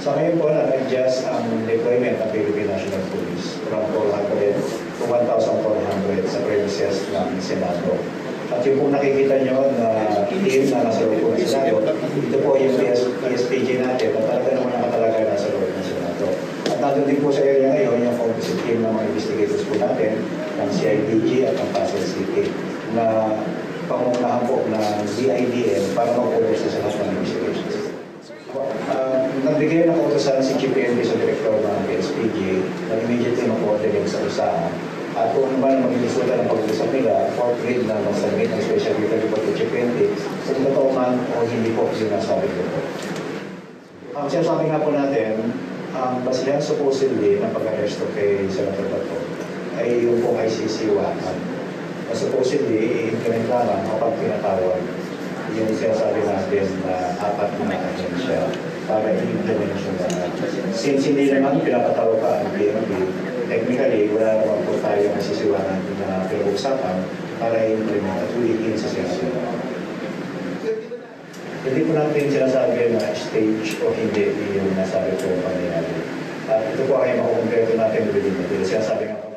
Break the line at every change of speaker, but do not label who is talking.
Sa ngayon po, nag-adjust ang deployment ng Philippine National Police from 400 to 1,400 sa premises ng Senado. At yung po nakikita nyo na team na nasa loob po ng Senado, ito po yung PSPG natin na talaga naman nakatalaga nasa loob ng Senado. At nandun din po sa area ngayon yung composite team ng mga investigators po natin, ng CIDG at ng Pasay City, na pangunahan po ng DIDM para mag-order sa lahat ng investigations. Nagbigay ng kautosan si GPNP sa direktor ng PSPG na immediately mag-coordinate sa usahan. At kung naman maging resulta ng pag-uusap nila, forthwith na mag-submit ng special written report to GPNP, kung totoo man o hindi po sinasabi ko po. Ang sinasabi nga po natin, ang basihan supposedly ng pag-aresto kay Senator Bato ay yung pong ICC-1. Na supposedly, i-implement lamang kapag pinatawag yung sinasabi natin na apat na ahensya para i-implement yung lahat. Since hindi naman pinapatawag pa ang PNP, technically, wala naman po tayo masisiwanan na pinag-uusapan para i-implement at ulitin sa sinasabi. Hindi po natin sinasabi na stage o hindi yung nasabi po ang pangyayari. At ito po ay makukumpleto natin within the bill. Sinasabi nga po